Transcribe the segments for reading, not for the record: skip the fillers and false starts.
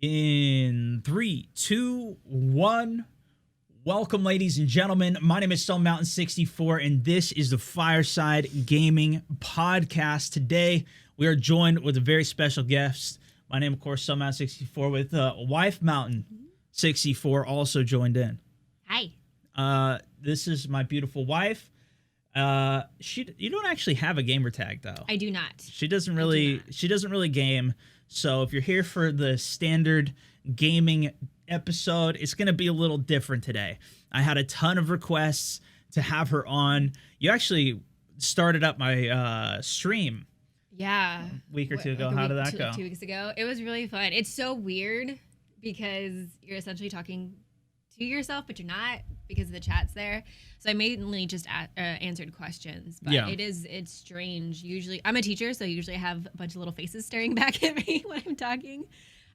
In 3, 2, 1. Welcome, ladies and gentlemen. My name is StoneMountain 64, and this is the Fireside Gaming Podcast. Today, we are joined with a very special guest. My name, of course, StoneMountain 64, with WifeMountain 64 also joined in. Hi. This is my beautiful wife. You don't actually have a gamer tag, though. I do not. She doesn't really game. So if you're here for the standard gaming episode, it's going to be a little different today. I had a ton of requests to have her on. You actually started up my stream. Yeah. A week or two ago. How did that go? 2 weeks ago. It was really fun. It's so weird because you're essentially talking to yourself, but you're not because the chat's there. So I mainly just answered questions, but yeah. It's strange. Usually I'm a teacher, so usually I have a bunch of little faces staring back at me when I'm talking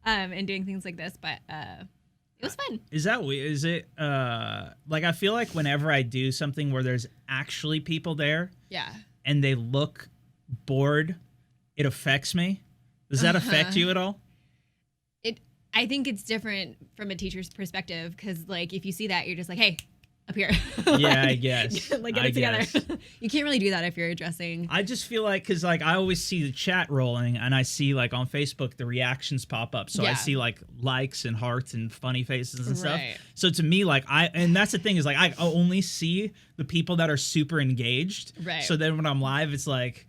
and doing things like this, but it was fun. Is that weird? Is it like, I feel like whenever I do something where there's actually people there, yeah, and they look bored, it affects me. Does that affect you at all? I think it's different from a teacher's perspective because, like, if you see that, you're just like, hey, up here. Yeah, I guess. Like, get it together. You can't really do that if you're addressing. I just feel like, because, like, I always see the chat rolling, and I see, like, on Facebook, the reactions pop up. So I see, like, likes and hearts and funny faces and stuff. So to me, like, and that's the thing is, like, I only see the people that are super engaged. Right. So then when I'm live, it's like,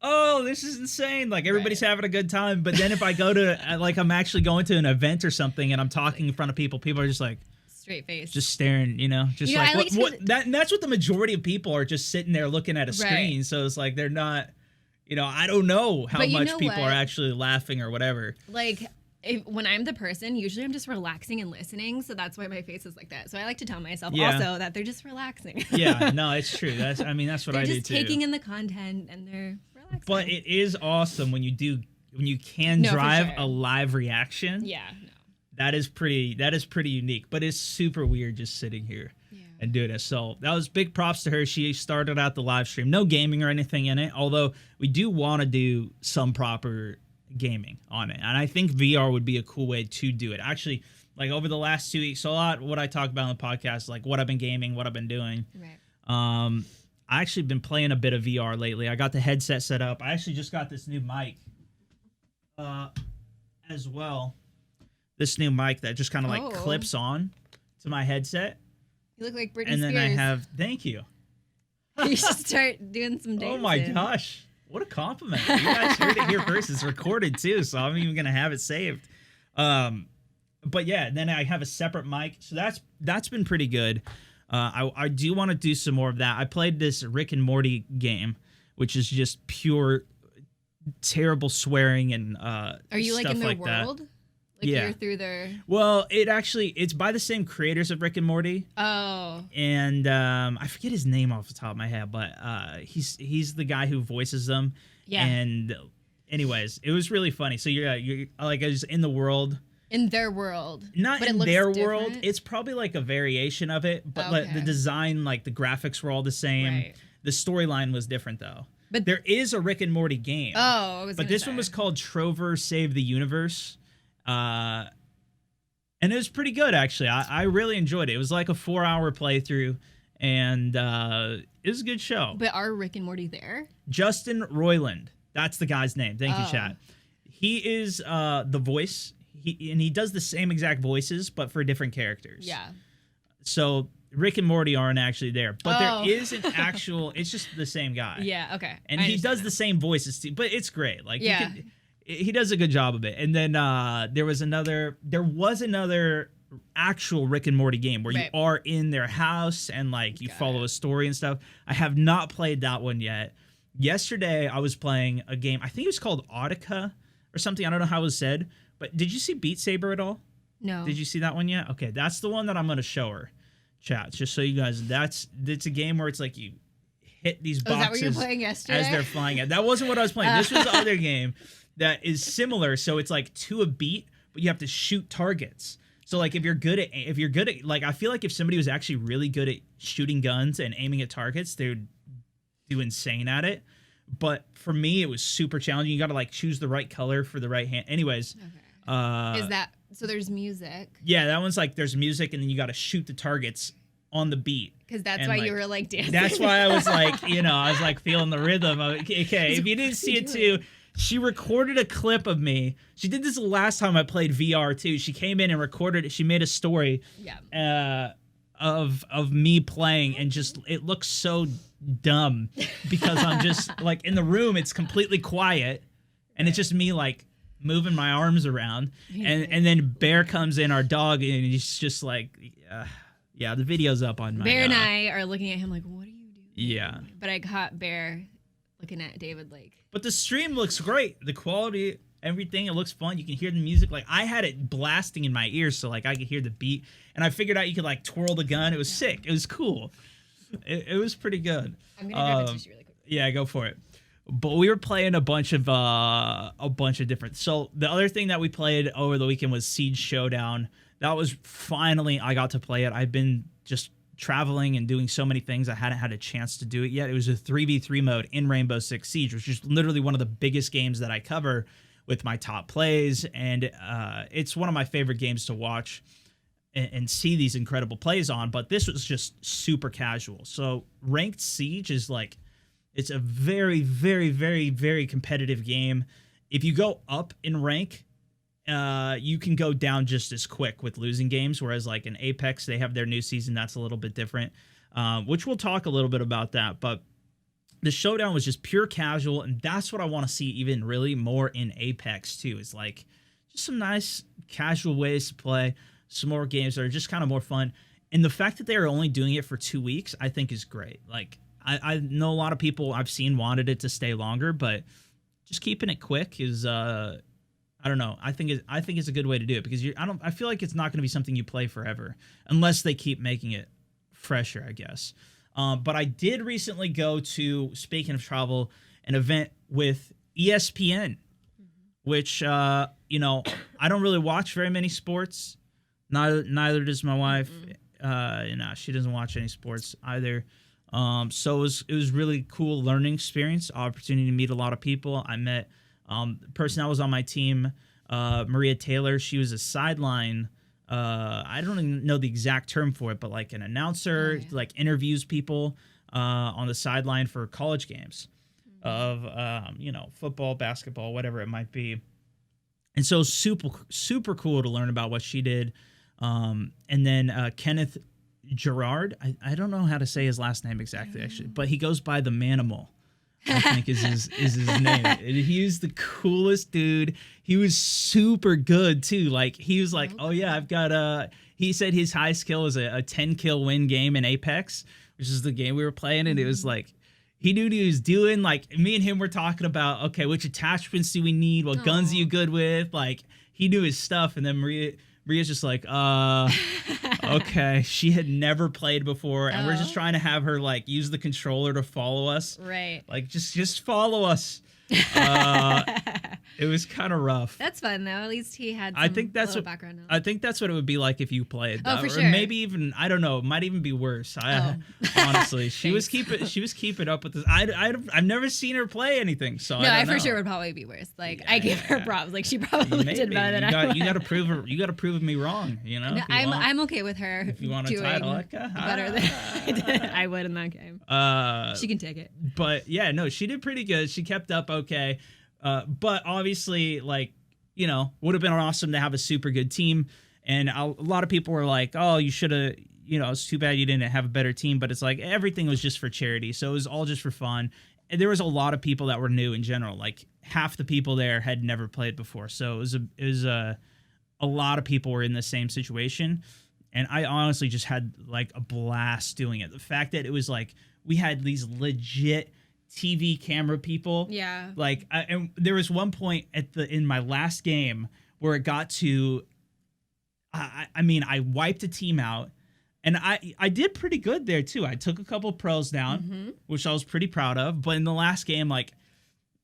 oh, this is insane. Like, everybody's having a good time. But then if I go to, like, I'm actually going to an event or something and I'm talking in front of people are just like, straight face. just staring, just that's what the majority of people are, just sitting there looking at a screen. Right. So it's like, they're not, I don't know how much people are actually laughing or whatever. Like, when I'm the person, usually I'm just relaxing and listening. So that's why my face is like that. So I like to tell myself also that they're just relaxing. Yeah, no, it's true. That's what I do too. They're just taking in the content and they're relaxing. But it is awesome when you can drive a live reaction. Yeah, no. That is pretty unique, but it's super weird just sitting here and doing it. So that was big props to her. She started out the live stream. No gaming or anything in it, although we do want to do some proper gaming on it. And I think VR would be a cool way to do it. Actually, like, over the last 2 weeks, so a lot what I talk about on the podcast, like what I've been gaming, what I've been doing. Right. I actually been playing a bit of VR lately. I got the headset set up. I actually just got this new mic as well. This new mic that just kind of like clips on to my headset. You look like Britney Spears. And then I have, thank you. You should start doing some dancing. Oh my gosh. What a compliment. You guys heard it here first. It's recorded too, so I'm even going to have it saved. But yeah, then I have a separate mic. So that's been pretty good. I do want to do some more of that. I played this Rick and Morty game, which is just pure terrible swearing and Are you like in their world? That. Like, you're through their... Well, it's by the same creators of Rick and Morty. Oh. And I forget his name off the top of my head, but he's the guy who voices them. Yeah. And anyways, it was really funny. So you're like, just in the world. In their world. Not in their world. It's probably like a variation of it, but like the design, like the graphics were all the same. Right. The storyline was different though. But there is a Rick and Morty game. Oh, but this one was called Trover Save the Universe. And it was pretty good, actually. I really enjoyed it. It was like a 4-hour playthrough, and it was a good show. But are Rick and Morty there? Justin Roiland. That's the guy's name. Thank you, chat. He is the voice. He does the same exact voices, but for different characters. Yeah. So Rick and Morty aren't actually there. But there is an actual... It's just the same guy. Yeah, okay. And he does the same voices, too. But it's great. Like, he does a good job of it. And then there was another actual Rick and Morty game where you are in their house and like you follow a story and stuff. I have not played that one yet. Yesterday I was playing a game. I think it was called Audica or something. I don't know how it was said. But did you see Beat Saber at all? No. Did you see that one yet? Okay, that's the one that I'm going to show her. Chat, just so you guys. It's a game where it's like you hit these boxes. Is that what you were playing yesterday? As they're flying at. That wasn't what I was playing. This was the other game that is similar. So it's like to a beat, but you have to shoot targets. So like if you're good at like, I feel like if somebody was actually really good at shooting guns and aiming at targets, they would do insane at it. But for me, it was super challenging. You got to like choose the right color for the right hand. Anyways, is that So there's music. Yeah, that one's like there's music and then you got to shoot the targets on the beat. Because that's why you were like dancing. That's why I was like, I was like feeling the rhythm of it. Okay, if you didn't see it too, she recorded a clip of me. She did this the last time I played VR too. She came in and recorded it. She made a story of me playing, and just it looks so dumb because I'm just like in the room, it's completely quiet and it's just me like moving my arms around, and then Bear comes in, our dog, and he's just like yeah, the video's up on my Bear and I are looking at him like, what are you doing? Yeah. But I caught Bear looking at David like. But the stream looks great. The quality, everything, it looks fun. You can hear the music. Like, I had it blasting in my ears so, like, I could hear the beat. And I figured out you could, like, twirl the gun. It was sick. It was cool. It was pretty good. I'm going to grab a tissue really quick. Yeah, go for it. But we were playing a bunch of different. So the other thing that we played over the weekend was Siege Showdown. That was finally I got to play it. I've been just traveling and doing so many things. I hadn't had a chance to do it yet. It was a 3v3 mode in Rainbow Six Siege, which is literally one of the biggest games that I cover with my top plays. And it's one of my favorite games to watch and see these incredible plays on. But this was just super casual. So ranked Siege is like, it's a very, very, very, very competitive game. If you go up in rank, you can go down just as quick with losing games, whereas like in Apex, they have their new season that's a little bit different, which we'll talk a little bit about that. But the Showdown was just pure casual, and that's what I want to see even really more in Apex too. Is like just some nice casual ways to play, some more games that are just kind of more fun. And the fact that they are only doing it for 2 weeks, I think is great. Like I know a lot of people I've seen wanted it to stay longer, but just keeping it quick is I don't know. I think it's a good way to do it because I feel like it's not going to be something you play forever unless they keep making it fresher, I guess. But I did recently go to, speaking of travel, an event with ESPN, which I don't really watch very many sports. Neither does my wife. She doesn't watch any sports either. So it was really cool learning experience, opportunity to meet a lot of people. I met the person that was on my team, Maria Taylor. She was a sideline. I don't even know the exact term for it, but like an announcer, like interviews people on the sideline for college games of football, basketball, whatever it might be. And so super cool to learn about what she did. And then Kenneth Gerard, I don't know how to say his last name exactly actually, but he goes by the Manimal, I think is his name. He was the coolest dude. He was super good too. Like he was like, oh yeah, I've got he said his high skill was a 10 kill win game in Apex, which is the game we were playing, and it was like he knew what he was doing. Like me and him were talking about, okay, which attachments do we need? What guns are you good with? Like he knew his stuff, and then Maria's just like, okay. She had never played before, and we're just trying to have her like use the controller to follow us. Right. Like just follow us. It was kind of rough. That's fun though. At least he had I think that's what background knowledge. I think that's what it would be like if you played. Oh, for or sure. Maybe even I don't know. It might even be worse. Honestly, she was keeping up with this. I've never seen her play anything, so no, I I don't for know. sure would probably be worse. Like I give her props. Like she probably did better than I would. You got to prove me wrong. You know. No, I'm okay with her. If you want a title, like, better than I did. I would in that game. She can take it. But yeah, no, she did pretty good. She kept up okay. But obviously, like, would have been awesome to have a super good team. And a lot of people were like, oh, you should have, it's too bad you didn't have a better team. But it's like everything was just for charity. So it was all just for fun. And there was a lot of people that were new in general. Like half the people there had never played before. So it was a lot of people were in the same situation. And I honestly just had like a blast doing it. The fact that it was like we had these legit TV camera people. Yeah. Like, and there was one point in my last game where it got to, I wiped a team out, and I did pretty good there too. I took a couple pros down, which I was pretty proud of. But in the last game, like,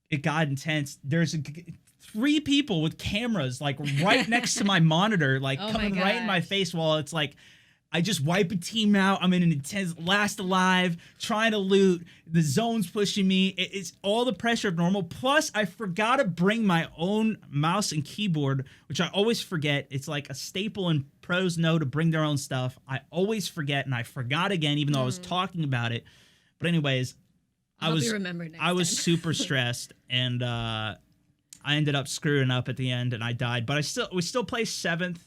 it got intense. There's 3 people with cameras like right next to my monitor, like coming right in my face while it's like I just wipe a team out. I'm in an intense last alive, trying to loot. The zone's pushing me. It's all the pressure of normal. Plus, I forgot to bring my own mouse and keyboard, which I always forget. It's like a staple in pros know to bring their own stuff. I always forget, and I forgot again, even though I was talking about it. But anyways, I was super stressed, and I ended up screwing up at the end, and I died. But we still placed 7th,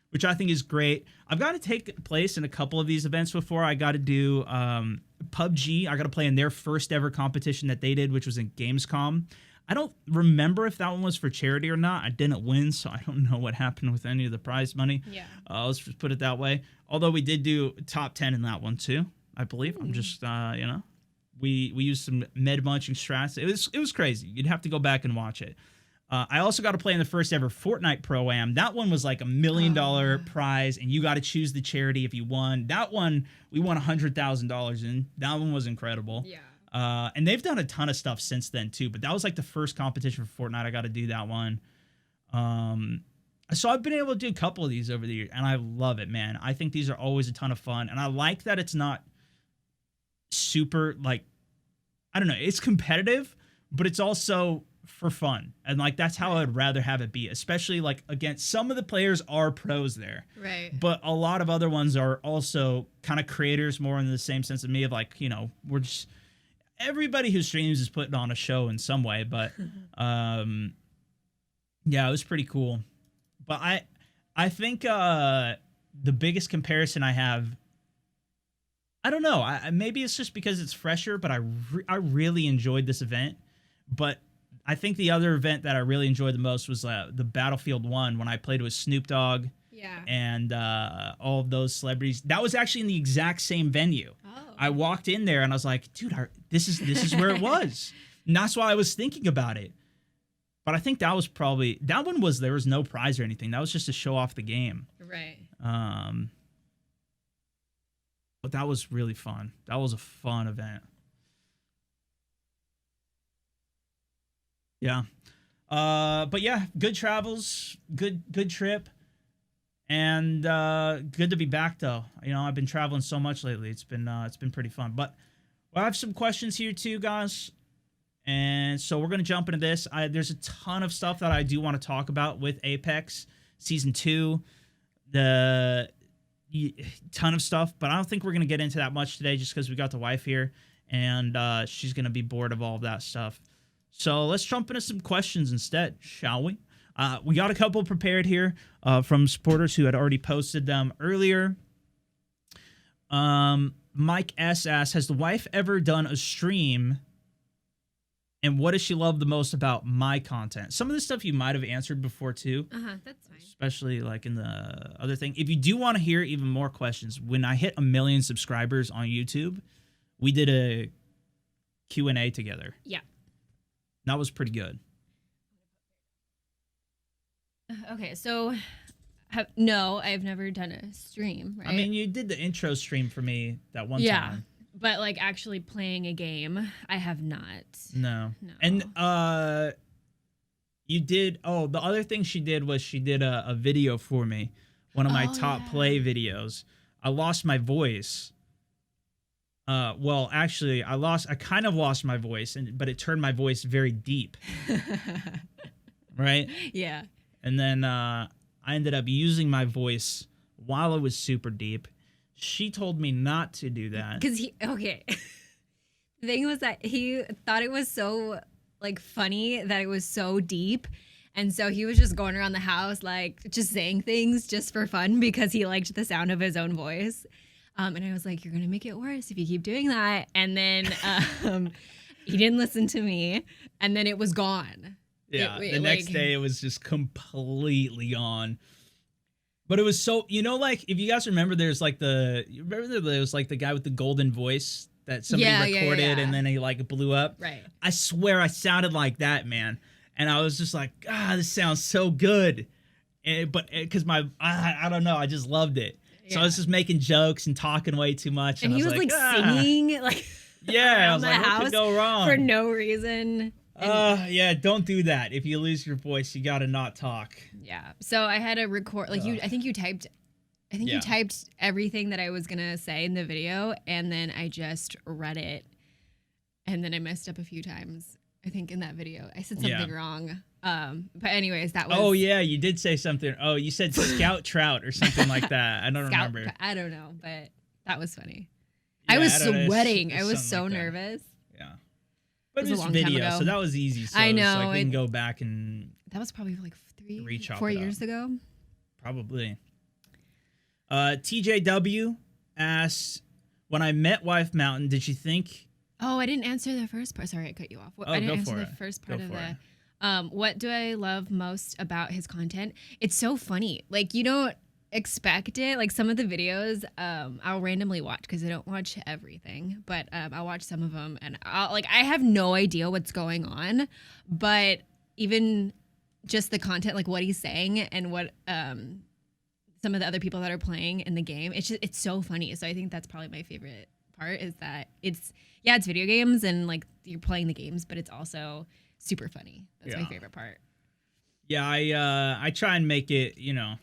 which I think is great. I've got to take place in a couple of these events before. I got to do PUBG. I got to play in their first ever competition that they did, which was in Gamescom. I don't remember if that one was for charity or not. I didn't win, so I don't know what happened with any of the prize money. Yeah. Let's just put it that way. Although we did do top 10 in that one too, I believe. I'm just, we used some med munching strats. It was crazy. You'd have to go back and watch it. I also got to play in the first ever Fortnite Pro-Am. That one was like $1 million prize, and you got to choose the charity if you won. That one, we won $100,000 in. That one was incredible. Yeah. And they've done a ton of stuff since then, too. But that was like the first competition for Fortnite. I got to do that one. So I've been able to do a couple of these over the years, and I love it, man. I think these are always a ton of fun. And I like that it's not super, like, I don't know. It's competitive, but it's also for fun, and like that's how I'd rather have it be, especially like against some of the players are pros there, right, but a lot of other ones are also kind of creators, more in the same sense of me, of like, we're just, everybody who streams is putting on a show in some way, but yeah, it was pretty cool. But I think the biggest comparison I have, I don't know, maybe it's just because it's fresher, but I really enjoyed this event. But I think the other event that I really enjoyed the most was the Battlefield 1, when I played with Snoop Dogg and all of those celebrities. That was actually in the exact same venue. Oh. I walked in there and I was like, dude, this is where it was. And that's why I was thinking about it. But I think that was probably, there was no prize or anything. That was just to show off the game. Right. But that was really fun. That was a fun event. Yeah. But yeah, good travels, good trip, and good to be back though. I've been traveling so much lately. It's been pretty fun. But I have some questions here too, guys. And so we're gonna jump into this. There's a ton of stuff that I do want to talk about with Apex Season 2. Ton of stuff, but I don't think we're gonna get into that much today, just because we got the wife here, and she's gonna be bored of all of that stuff. So let's jump into some questions instead, shall we? We got a couple prepared here from supporters who had already posted them earlier. Mike S. asks, has the wife ever done a stream? And what does she love the most about my content? Some of this stuff you might have answered before, too. That's fine. Especially like in the other thing. If you do want to hear even more questions, when I hit 1 million subscribers on YouTube, we did a Q&A together. Yeah. That was pretty good. Okay, so no, I've never done a stream, right? I mean, you did the intro stream for me that one time. Yeah, but like actually playing a game, I have not. No. And you did, the other thing she did was she did a video for me, one of my top play videos. I lost my voice. Well, actually, I kind of lost my voice, but it turned my voice very deep. Right? Yeah. And then I ended up using my voice while it was super deep. She told me not to do that. Because the thing was that he thought it was so like funny that it was so deep. And so he was just going around the house, like just saying things just for fun because he liked the sound of his own voice. And I was like, you're going to make it worse if you keep doing that. And then he didn't listen to me. And then it was gone. Yeah. The next day it was just completely gone. But it was so, like, if you guys remember, there was like the guy with the golden voice that somebody recorded and then he like blew up. Right. I swear I sounded like that, man. And I was just like, this sounds so good. But because I don't know, I just loved it. So I was just making jokes and talking way too much. And he was like singing, like, I was like, what could go wrong? For no reason. Don't do that. If you lose your voice, you got to not talk. Yeah. So I had to record, like, I think you typed I think you typed everything that I was going to say in the video, and then I just read it, and then I messed up a few times. I think in that video I said something wrong. But anyways, that was... Oh, yeah, you did say something. Oh, you said scout trout or something like that. I don't remember. I don't know, but that was funny. Yeah, I was sweating. I was so nervous. Yeah. But it was video, so that was easy. So I know. So I can go back and... That was probably like 4 years ago. Probably. TJW asks, when I met WifeMountain, did you think... Oh, I didn't answer the first part. Sorry, I cut you off. I didn't answer the first part of the... what do I love most about his content? It's so funny. Like, you don't expect it. Like, some of the videos I'll randomly watch because I don't watch everything. But I'll watch some of them. And I have no idea what's going on. But even just the content, like what he's saying and what... some of the other people that are playing in the game, it's so funny. So I think that's probably my favorite part, is that it's video games and like you're playing the games, but it's also super funny. That's my favorite part. Yeah, I try and make it, I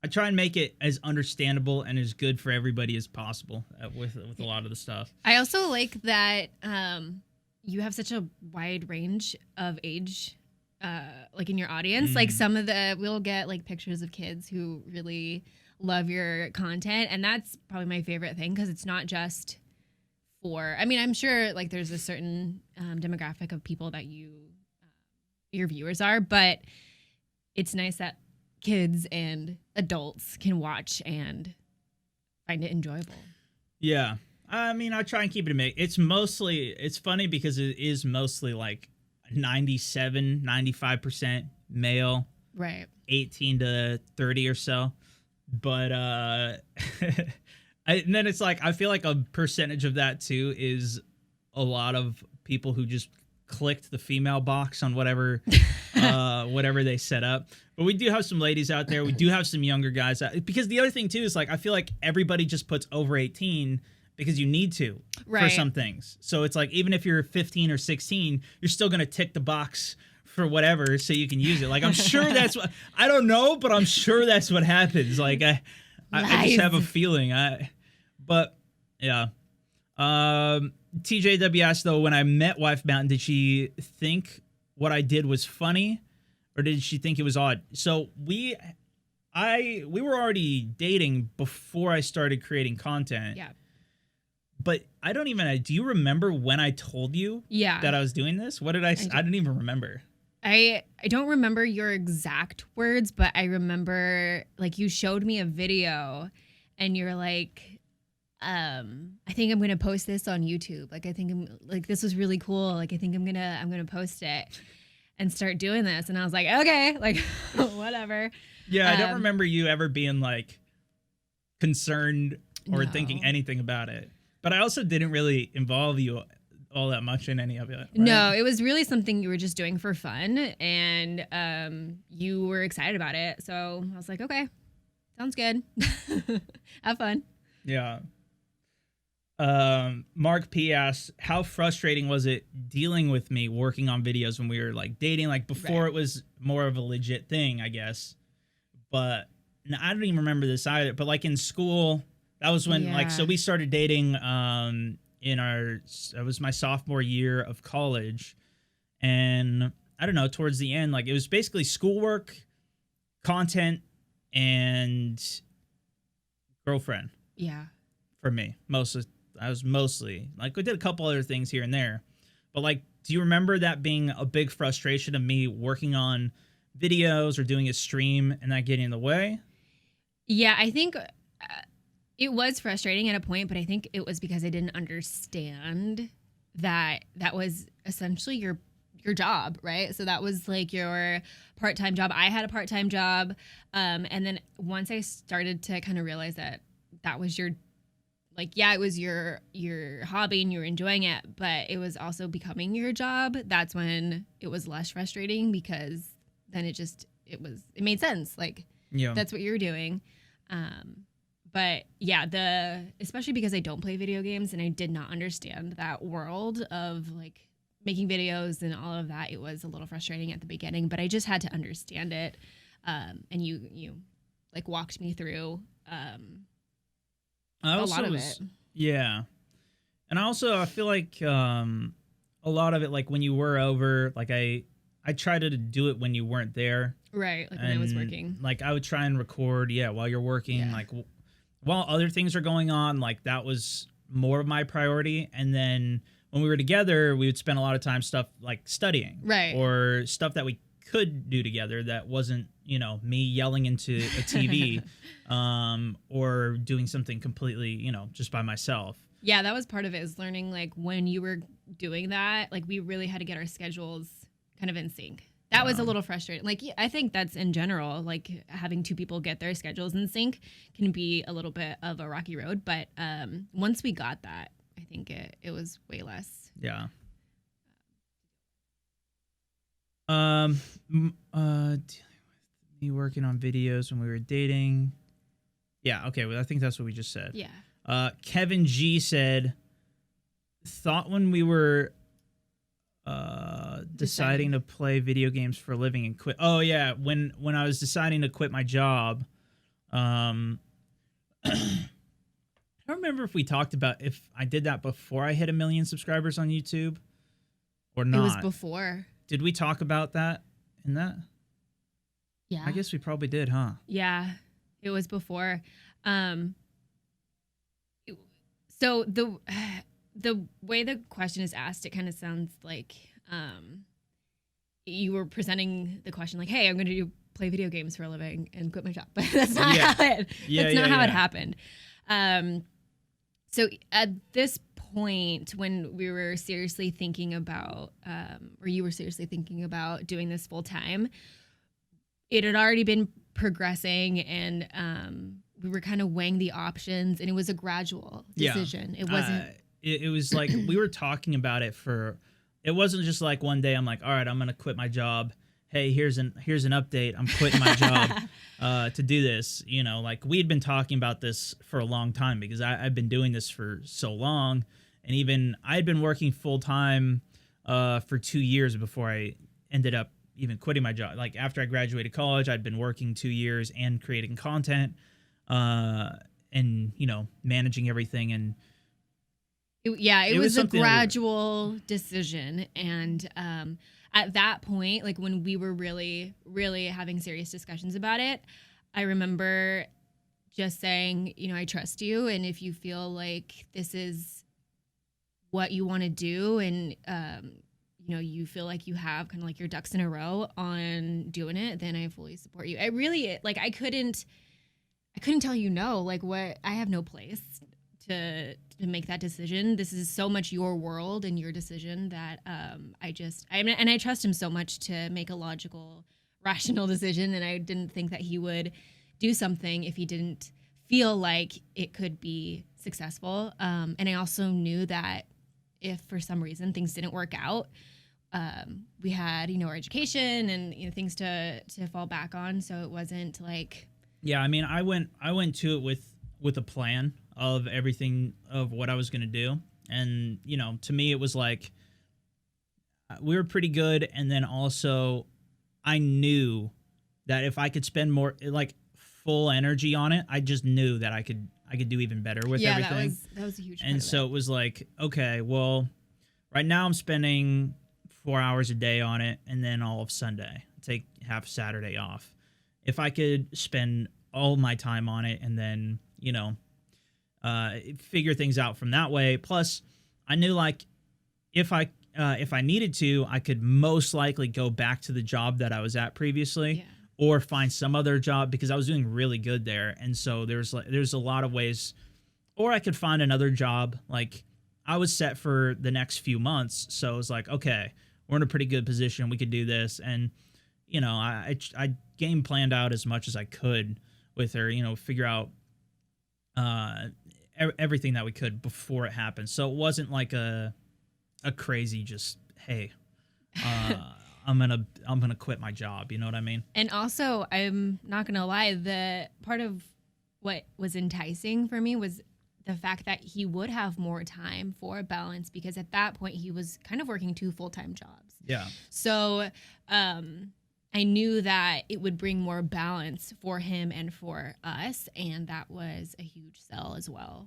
try and make it as understandable and as good for everybody as possible with a lot of the stuff. I also like that you have such a wide range of age like in your audience. Like we'll get like pictures of kids who really love your content, and that's probably my favorite thing, because it's not just for, I mean, I'm sure like there's a certain demographic of people that your viewers are, but it's nice that kids and adults can watch and find it enjoyable. Yeah. I mean, I try and keep it it's funny because it is mostly like 95% male, right? 18 to 30 or so. But and then it's like, I feel like a percentage of that too is a lot of people who just clicked the female box on whatever whatever they set up. But we do have some ladies out there. We do have some younger guys because the other thing too is like, I feel like everybody just puts over 18 because you need to for some things. So it's like, even if you're 15 or 16, you're still going to tick the box for whatever so you can use it. Like, I'm sure that's what, I don't know, but I'm sure that's what happens. Like, I just have a feeling. But yeah. TJW asked though, when I met WifeMountain, did she think what I did was funny, or did she think it was odd? So we were already dating before I started creating content. Yeah. But I don't even, do you remember when I told you that I was doing this? What did I didn't even remember. I don't remember your exact words, but I remember like you showed me a video and you're like, I think I'm going to post this on YouTube. Like, I think I'm like, this was really cool. Like, I think I'm going to post it and start doing this. And I was like, okay, like whatever. Yeah. I don't remember you ever being like concerned or thinking anything about it. But I also didn't really involve you all that much in any of it. Right? No, it was really something you were just doing for fun, and you were excited about it. So I was like, okay, sounds good. Have fun. Yeah. Mark P asks, how frustrating was it dealing with me working on videos when we were like dating? Like before it was more of a legit thing, I guess. But I don't even remember this either. But like in school... That was when, like, so we started dating it was my sophomore year of college. And I don't know, towards the end, like, it was basically schoolwork, content, and girlfriend. Yeah. For me. I was mostly, like, we did a couple other things here and there. But, like, do you remember that being a big frustration of me working on videos or doing a stream and that getting in the way? Yeah, I think... it was frustrating at a point, but I think it was because I didn't understand that was essentially your job, right? So that was like your part-time job. I had a part-time job. And then once I started to kind of realize that was your, like, yeah, it was your hobby and you were enjoying it, but it was also becoming your job. That's when it was less frustrating, because then it made sense. Like, that's what you were doing. But yeah, especially because I don't play video games and I did not understand that world of like making videos and all of that, it was a little frustrating at the beginning, but I just had to understand it. And you like walked me through I a also lot of was, it. yeah. And I feel like a lot of it, like when you were over, like I tried to do it when you weren't there. Right, like when I was working. Like I would try and record, while you're working, like while other things are going on, like that was more of my priority. And then when we were together, we would spend a lot of time like studying, right, or stuff that we could do together that wasn't, me yelling into a TV, or doing something completely, just by myself. Yeah, that was part of it, is learning like when you were doing that, like we really had to get our schedules kind of in sync. That was a little frustrating. Like, I think that's in general, like having two people get their schedules in sync can be a little bit of a rocky road. But once we got that, I think it was way less. Yeah. Dealing with me working on videos when we were dating. Yeah, okay, well, I think that's what we just said. Yeah. Kevin G said, thought when we were deciding to play video games for a living and quit. Oh yeah, when I was deciding to quit my job, I don't remember if we talked about if I did that before I hit 1 million subscribers on YouTube or not. It was before. Did we talk about that in that? Yeah. I guess we probably did, huh? Yeah, it was before. So the way the question is asked, it kind of sounds like you were presenting the question like, "Hey, I'm going to play video games for a living and quit my job," but that's not how it. That's not how it happened. So at this point, when we were seriously thinking about, or you were seriously thinking about doing this full time, it had already been progressing, and we were kind of weighing the options, and it was a gradual decision. It wasn't. It was like we were talking about it it wasn't just like one day I'm like, all right, I'm going to quit my job. Hey, here's an update. I'm quitting my job to do this. Like we had been talking about this for a long time because I've been doing this for so long. And even I had been working full time for 2 years before I ended up even quitting my job. Like after I graduated college, I'd been working 2 years and creating content and, managing everything. And it was a gradual decision. And at that point, like when we were really, really having serious discussions about it, I remember just saying, I trust you. And if you feel like this is what you want to do and, you feel like you have kind of like your ducks in a row on doing it, then I fully support you. I really, like, I couldn't tell you no, like what, I have no place to make that decision. This is so much your world and your decision that I trust him so much to make a logical, rational decision. And I didn't think that he would do something if he didn't feel like it could be successful. And I also knew that if for some reason things didn't work out, we had, our education and, things to fall back on. So it wasn't like, yeah, I mean, I went to it with a plan of everything of what I was going to do. And, to me, it was like we were pretty good. And then also I knew that if I could spend more, like full energy on it, I just knew that I could do even better with everything. That was a huge part And of so it was like, okay, well, right now I'm spending 4 hours a day on it. And then all of Sunday, take half Saturday off. If I could spend all my time on it and then, figure things out from that way. Plus, I knew like if I needed to, I could most likely go back to the job that I was at previously, or find some other job because I was doing really good there. And so there's a lot of ways, or I could find another job. Like I was set for the next few months, so it was like, okay, we're in a pretty good position. We could do this, and I game planned out as much as I could with her. Figure out everything that we could before it happened. So it wasn't like a crazy just, hey, I'm gonna quit my job. You know what I mean? And also, I'm not gonna lie, the part of what was enticing for me was the fact that he would have more time for balance, because at that point he was kind of working 2 full-time jobs. Yeah. So I knew that it would bring more balance for him and for us, and that was a huge sell as well.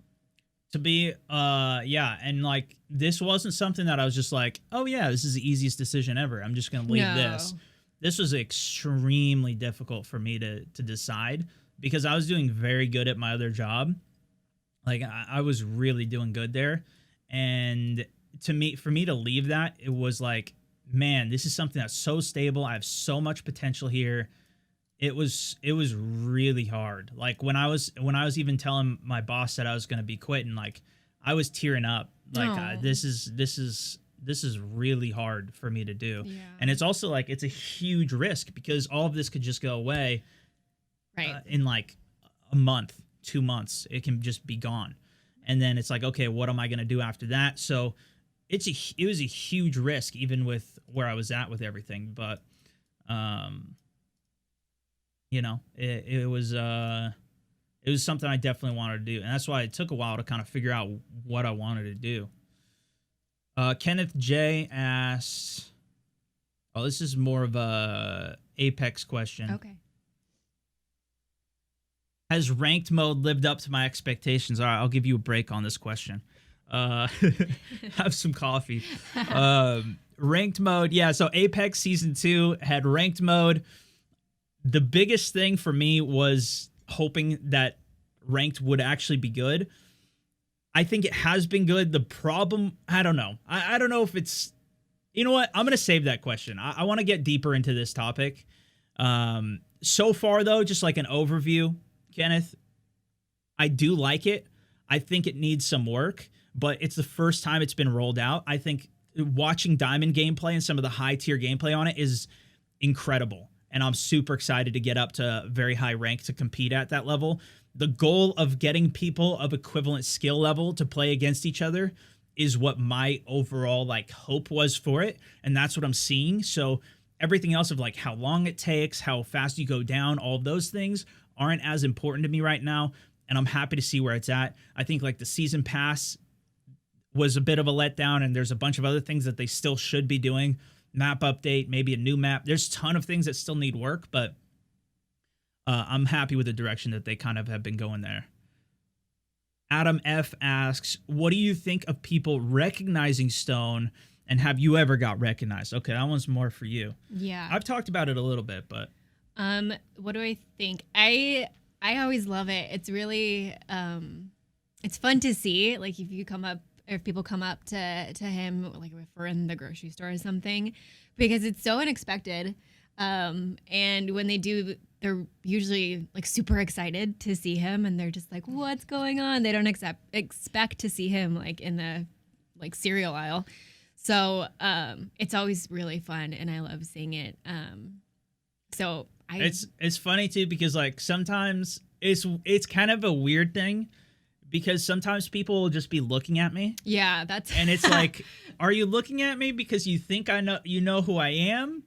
To be, yeah, and like this wasn't something that I was just like, oh yeah, this is the easiest decision ever. I'm just gonna leave this. This was extremely difficult for me to decide because I was doing very good at my other job. Like I was really doing good there, and for me to leave that, it was like, man, this is something that's so stable. I have so much potential here. It was really hard. Like when I was even telling my boss that I was going to be quitting, like I was tearing up. Like this is really hard for me to do. Yeah. And it's also like it's a huge risk because all of this could just go away in like a month, 2 months. It can just be gone. And then it's like, okay, what am I going to do after that? So it was a huge risk even with where I was at with everything, but you know, it was something I definitely wanted to do, and that's why it took a while to kind of figure out what I wanted to do. Kenneth J asks, oh, this is more of a Apex question. Okay. Has ranked mode lived up to my expectations? All right, I'll give you a break on this question. Have some coffee. Ranked mode, yeah. So Apex Season 2 had ranked mode. The biggest thing for me was hoping that ranked would actually be good. I think it has been good. The problem, I don't know. I don't know if it's... You know what? I'm going to save that question. I want to get deeper into this topic. So far, though, just like an overview, Kenneth, I do like it. I think it needs some work, but it's the first time it's been rolled out. I think watching Diamond gameplay and some of the high-tier gameplay on it is incredible. And I'm super excited to get up to very high rank to compete at that level. The goal of getting people of equivalent skill level to play against each other is what my overall like hope was for it. And that's what I'm seeing. So everything else of like how long it takes, how fast you go down, all of those things aren't as important to me right now. And I'm happy to see where it's at. I think like the season pass was a bit of a letdown, and there's a bunch of other things that they still should be doing. Map update, maybe a new map. There's a ton of things that still need work, but I'm happy with the direction that they kind of have been going there. Adam F asks, what do you think of people recognizing Stone, and have you ever got recognized? Okay, that one's more for you. Yeah. I've talked about it a little bit, but... What do I think? I always love it. It's really, it's fun to see, like if people come up to him, like if we're in the grocery store or something, because it's so unexpected. And when they do, they're usually like super excited to see him, and they're just like, what's going on? They don't expect to see him like in the like cereal aisle. So, it's always really fun, and I love seeing it. It's funny too, because like sometimes it's kind of a weird thing, because sometimes people will just be looking at me. Yeah, and it's like, are you looking at me because you think you know who I am,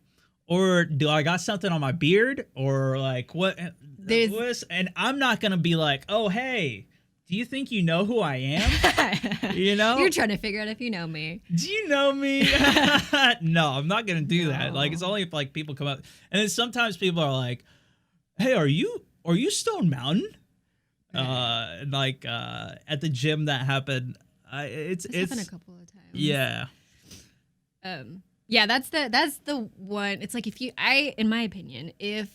or do I got something on my beard, or like what? And I'm not gonna be like, oh hey, do you think you know who I am? You know, you're trying to figure out if you know me. Do you know me? No, I'm not gonna do that. Like it's only if like people come up, and then sometimes people are like, hey, are you StoneMountain? At the gym that happened. It's happened a couple of times. Yeah. Yeah, that's the one. It's like in my opinion, if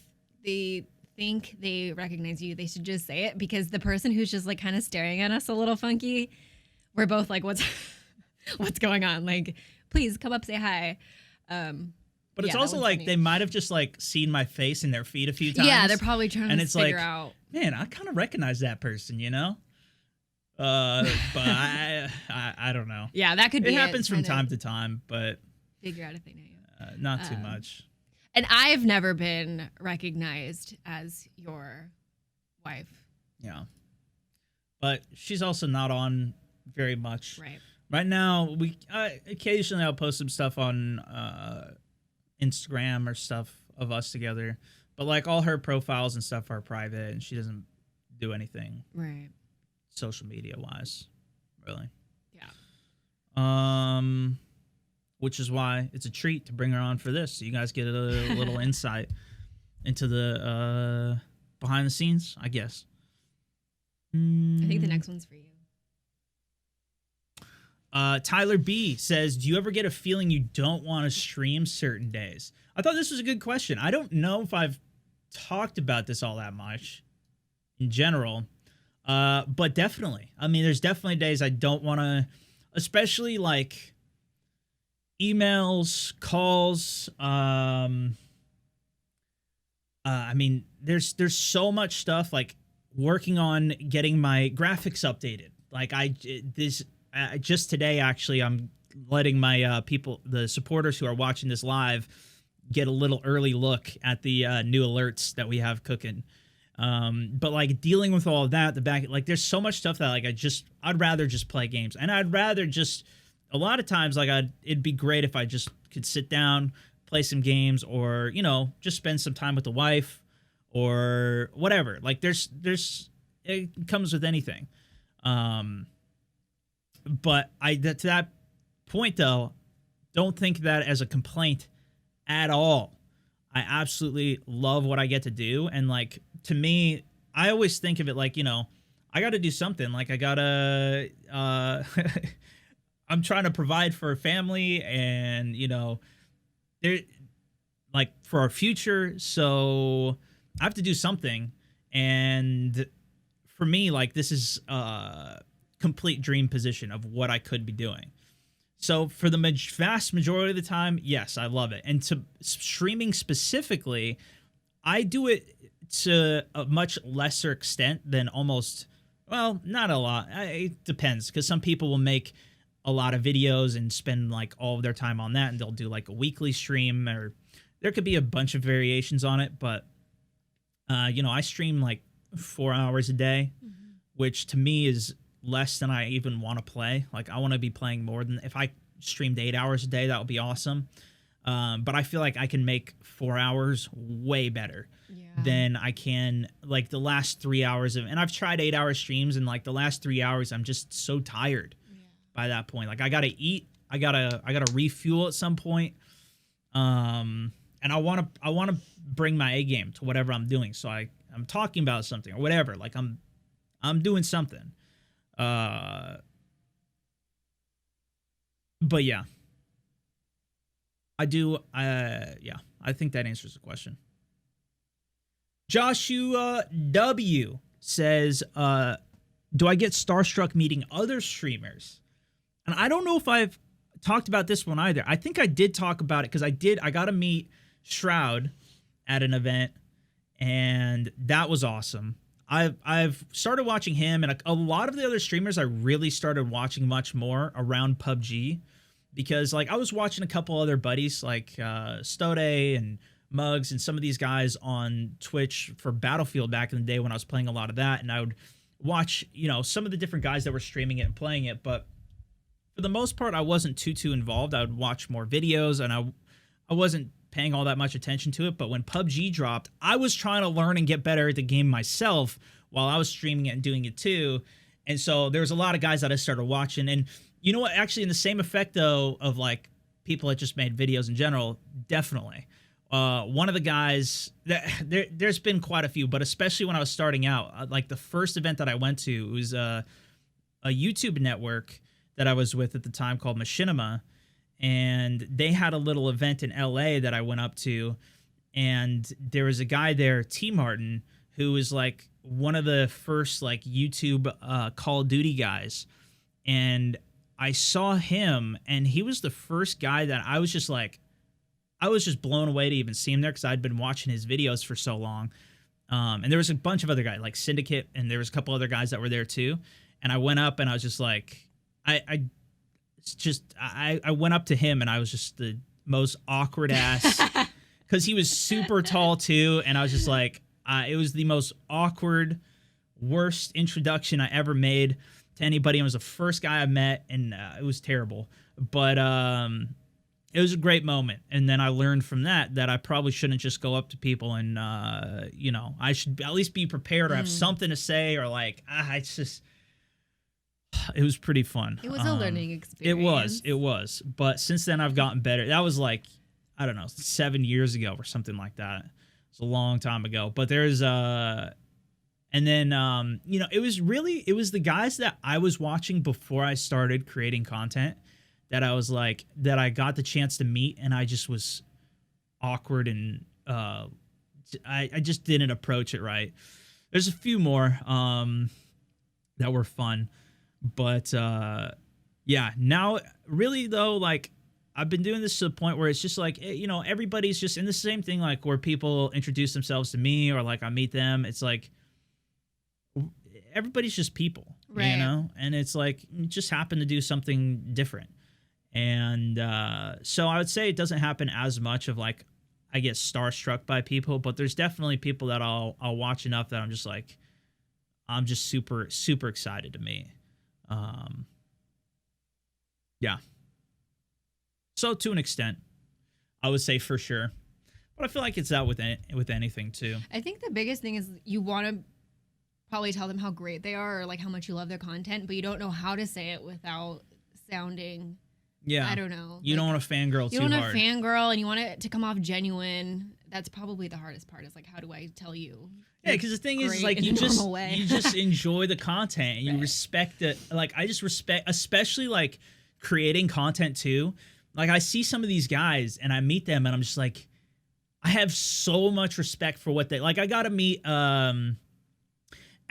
they think they recognize you, they should just say it, because the person who's just like kind of staring at us a little funky, we're both like, what's going on? Like, please come up, say hi. But it's also like funny. They might have just like seen my face in their feed a few times. Yeah, they're probably trying to figure out. Man, I kind of recognize that person, you know? But I don't know. Yeah, that could be. It happens from time to time, but figure out if they know you. Not too much. And I've never been recognized as your wife. Yeah. But she's also not on very much. Right. Right now, occasionally I'll post some stuff on Instagram or stuff of us together. But like all her profiles and stuff are private, and she doesn't do anything social media wise, really. Yeah. which is why it's a treat to bring her on for this. So you guys get a little insight into the behind the scenes, I guess. I think the next one's for you. Tyler B says, do you ever get a feeling you don't want to stream certain days? I thought this was a good question. I don't know if I've talked about this all that much in general, but definitely. I mean, there's definitely days I don't want to, especially like emails, calls. I mean, there's so much stuff, like working on getting my graphics updated. Like just today, actually, I'm letting my people, the supporters who are watching this live, get a little early look at the new alerts that we have cooking. But like dealing with all of that, like there's so much stuff that like I'd rather just play games, and I'd rather just, a lot of times like it'd be great if I just could sit down, play some games, or just spend some time with the wife or whatever. Like there's it comes with anything. But to that point though, don't think that as a complaint at all. I absolutely love what I get to do, and like to me, I always think of it like, I got to do something. Like I gotta, I'm trying to provide for a family, and there, like for our future. So I have to do something, and for me, like this is complete dream position of what I could be doing. So for the vast majority of the time, yes, I love it. And to streaming specifically, I do it to a much lesser extent than almost, well, not a lot. It depends, because some people will make a lot of videos and spend like all of their time on that, and they'll do like a weekly stream, or there could be a bunch of variations on it. But, I stream like 4 hours a day, which to me is less than I even want to play. Like I want to be playing more than, if I streamed 8 hours a day, that would be awesome. But I feel like I can make 4 hours way better than I can like the last 3 hours of, and I've tried 8-hour streams, and like the last 3 hours, I'm just so tired by that point. Like I got to eat, I got to refuel at some point. And I want to bring my A game to whatever I'm doing. So I'm talking about something or whatever. Like I'm doing something. But yeah, I do. Yeah, I think that answers the question. Joshua W says, do I get starstruck meeting other streamers? And I don't know if I've talked about this one either. I think I did talk about it, because I got to meet Shroud at an event, and that was awesome. I've started watching him, and a lot of the other streamers I really started watching much more around PUBG, because like I was watching a couple other buddies like Stode and Muggs and some of these guys on Twitch for Battlefield back in the day when I was playing a lot of that, and I would watch some of the different guys that were streaming it and playing it, but for the most part I wasn't too involved. I would watch more videos, and I wasn't paying all that much attention to it. But when PUBG dropped, I was trying to learn and get better at the game myself while I was streaming it and doing it too. And so there was a lot of guys that I started watching. And you know what, actually in the same effect though of like people that just made videos in general, definitely. One of the guys, there's been quite a few, but especially when I was starting out, like the first event that I went to, it was a YouTube network that I was with at the time called Machinima. And they had a little event in LA that I went up to, and there was a guy there, T Martin, who was like one of the first like YouTube Call of Duty guys. And I saw him, and he was the first guy that I was just blown away to even see him there, because I'd been watching his videos for so long. And there was a bunch of other guys like Syndicate, and there was a couple other guys that were there too. And I went up, and I was just like, I went up to him, and I was just the most awkward ass, because he was super tall too, and I was just like, it was the most awkward, worst introduction I ever made to anybody. It was the first guy I met, and it was terrible, but it was a great moment. And then I learned from that I probably shouldn't just go up to people and I should at least be prepared or have something to say, or like it's just It was pretty fun. It was a learning experience. It was. But since then, I've gotten better. That was like, I don't know, 7 years ago or something like that. It's a long time ago. But there's and then it was the guys that I was watching before I started creating content that I was like, that I got the chance to meet, and I just was awkward, and I just didn't approach it right. There's a few more that were fun, but now really though, like, I've been doing this to the point where it's just like, everybody's just in the same thing, like where people introduce themselves to me or like I meet them. It's like everybody's just people, right? And it's like, just happen to do something different. And so I would say it doesn't happen as much of like I get starstruck by people, but there's definitely people that I'll watch enough that I'm just like, I'm just super, super excited to meet. Yeah. So to an extent, I would say for sure, but I feel like it's that with anything too. I think the biggest thing is you want to probably tell them how great they are or like how much you love their content, but you don't know how to say it without sounding... Yeah, I don't know. You don't want to fangirl too hard. You don't want to fangirl, and you want it to come off genuine. That's probably the hardest part. Is like, how do I tell you? Yeah, because the thing is, like, you just enjoy the content, and you respect it. Like, I just respect, especially like creating content too. Like, I see some of these guys, and I meet them, and I'm just like, I have so much respect for what they like. I got to meet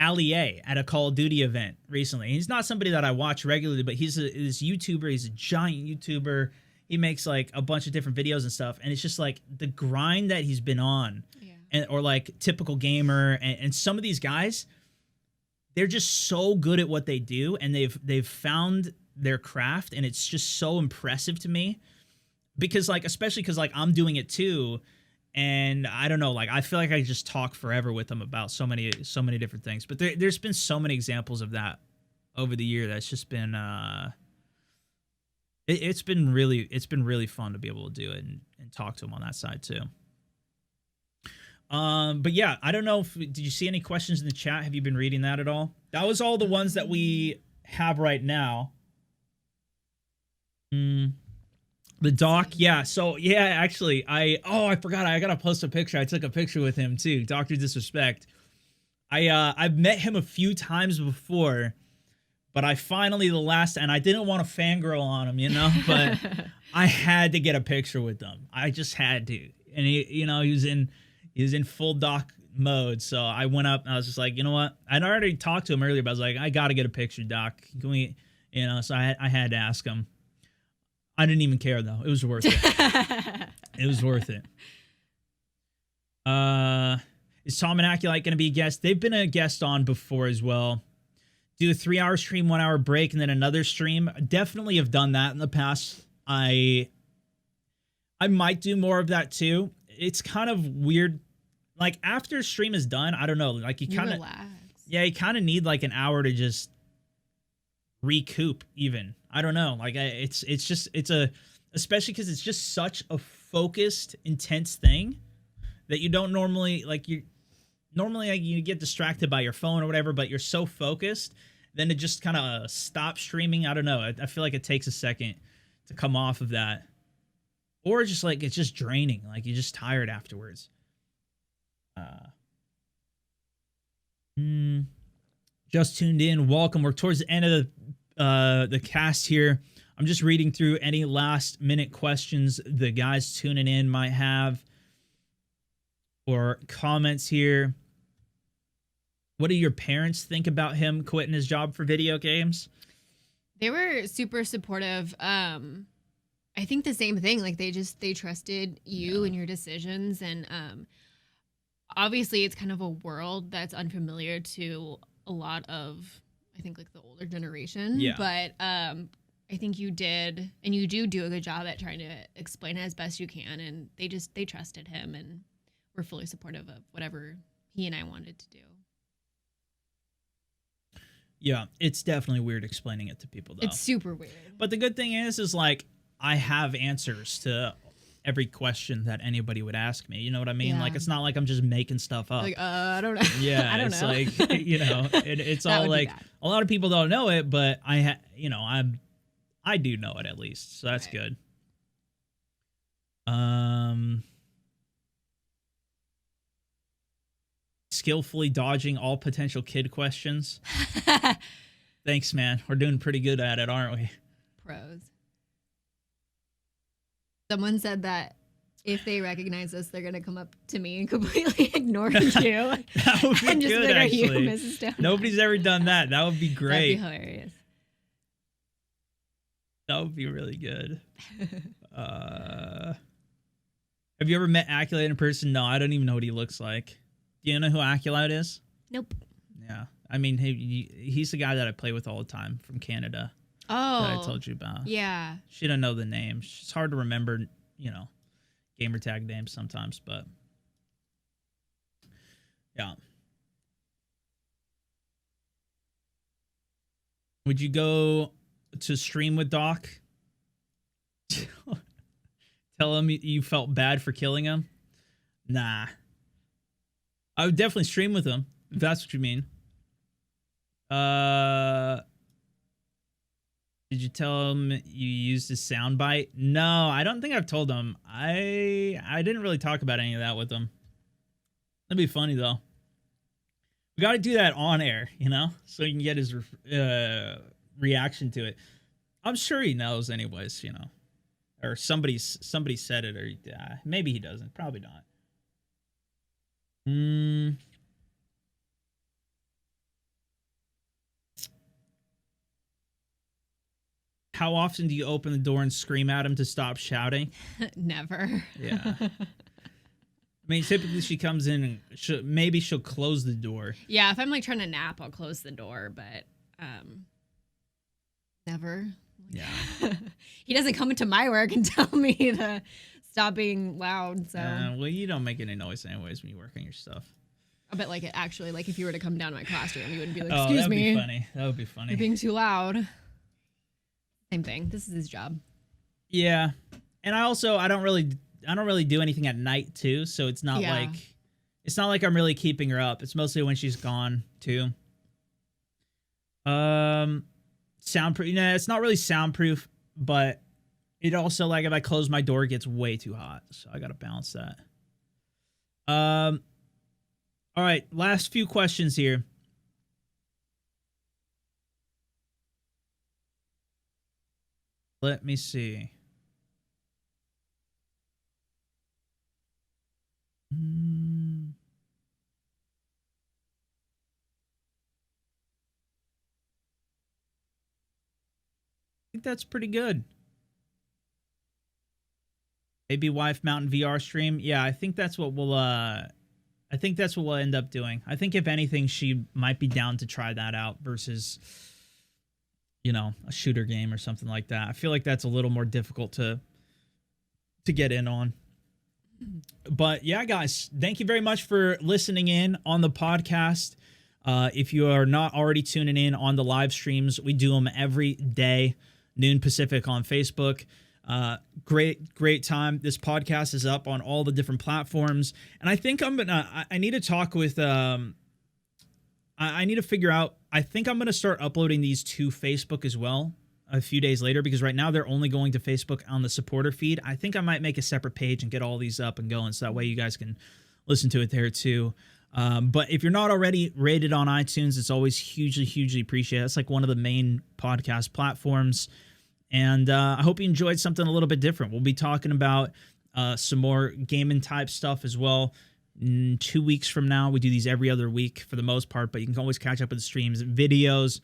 Ali A at a Call of Duty event recently. He's not somebody that I watch regularly, but he's this YouTuber. He's a giant YouTuber. He makes like a bunch of different videos and stuff. And it's just like the grind that he's been on, or like typical gamer. And some of these guys, they're just so good at what they do, and they've found their craft, and it's just so impressive to me. Because like, especially because like I'm doing it too. And I don't know, like, I feel like I just talk forever with them about so many different things. But there's been so many examples of that over the year. That's just been, it's been really fun to be able to do it and talk to them on that side too. But yeah, I don't know did you see any questions in the chat? Have you been reading that at all? That was all the ones that we have right now. The doc, yeah. So yeah, actually, I forgot. I gotta post a picture. I took a picture with him too. Dr. Disrespect. I've met him a few times before, but I finally and I didn't want to fangirl on him, but I had to get a picture with them. I just had to, and he was in full doc mode. So I went up and I was just like, you know what? I'd already talked to him earlier, but I was like, I gotta get a picture, Doc. Can we, So I had to ask him. I didn't even care though. It was worth it. It was worth it. Is Tom and Aculite going to be a guest? They've been a guest on before as well. Do a 3-hour stream, 1 hour break, and then another stream. Definitely have done that in the past. I might do more of that too. It's kind of weird. Like after a stream is done, I don't know. Like you kind of need like an hour to just recoup even. I don't know. Like especially because it's just such a focused, intense thing that you don't normally you get distracted by your phone or whatever, but you're so focused, then to just kind of stop streaming. I don't know. I feel like it takes a second to come off of that, or just like it's just draining. Like you're just tired afterwards. Just tuned in. Welcome. We're towards the end of the cast here. I'm just reading through any last minute questions the guys tuning in might have or comments here. What do your parents think about him quitting his job for video games? They were super supportive. I think the same thing. Like they trusted you and your decisions, and obviously it's kind of a world that's unfamiliar to a lot of, I think, like the older generation. Yeah. But I think you did, and you do a good job at trying to explain it as best you can. And they trusted him and were fully supportive of whatever he and I wanted to do. Yeah, it's definitely weird explaining it to people, though. It's super weird. But the good thing is like I have answers to every question that anybody would ask me. You know what I mean? Yeah. Like, it's not like I'm just making stuff up. Like, I don't know. Yeah, I don't it's know. like, it's That all would be like bad. a lot of people don't know it, but I do know it at least, so that's Right. good. Skillfully dodging all potential kid questions. Thanks, man. We're doing pretty good at it, aren't we? Pros. Someone said that if they recognize us, they're gonna come up to me and completely ignore you. That would be And just good, be like, "Are you actually. Mrs. Stone?" Nobody's ever done that. That would be That'd great. be hilarious. That would be really good. Have you ever met Aculite in person? No, I don't even know what he looks like. Do you know who Aculite is? Nope. Yeah. I mean, he's the guy that I play with all the time from Canada Oh. that I told you about. Yeah. She don't know the name. It's hard to remember, gamer tag names sometimes, but yeah. Would you go to stream with Doc? Tell him you felt bad for killing him? Nah. I would definitely stream with him, if that's what you mean. Did you tell him you used his soundbite? No, I don't think I've told him. I didn't really talk about any of that with him. That'd be funny, though. We got to do that on air, so he can get his reaction to it. I'm sure he knows anyways, or somebody said it, or maybe he doesn't. Probably not. How often do you open the door and scream at him to stop shouting? Never. Yeah. I mean, typically she comes in and she'll close the door. Yeah, if I'm like trying to nap, I'll close the door, but never. Yeah. He doesn't come into my work and tell me to stop being loud. So Well, you don't make any noise anyways when you work on your stuff. I bet like it actually, like if you were to come down to my classroom, you wouldn't be like, Oh, excuse that'd me. be funny. That would be funny. You're being too loud. Same thing. This is his job. Yeah. And I don't really do anything at night too, so it's not like I'm really keeping her up. It's mostly when she's gone too. Soundproof. It's not really soundproof, but it also, like, if I close my door, it gets way too hot, so I gotta balance that. All right, last few questions here. Let me see. I think that's pretty good. Maybe WifeMountain VR stream. Yeah, I think that's what we'll end up doing. I think if anything, she might be down to try that out versus, a shooter game or something like that. I feel like that's a little more difficult to get in on. But yeah, guys, thank you very much for listening in on the podcast. If you are not already tuning in on the live streams, we do them every day, noon Pacific on Facebook. Great time. This podcast is up on all the different platforms. And I think I need to talk with, I need to figure out, I think I'm going to start uploading these to Facebook as well a few days later, because right now they're only going to Facebook on the supporter feed. I think I might make a separate page and get all these up and going, so that way you guys can listen to it there too. But if you're not already rated on iTunes, it's always hugely appreciated. It's like one of the main podcast platforms. And I hope you enjoyed something a little bit different. We'll be talking about some more gaming type stuff as well. 2 weeks from now, we do these every other week for the most part, but you can always catch up with the streams, videos,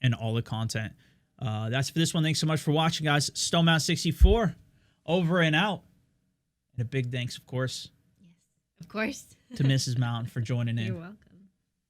and all the content. That's for this one. Thanks so much for watching, guys. StoneMountain64, over and out. And a big thanks, of course. Yes, of course. To Mrs. Mountain for joining in. You're welcome.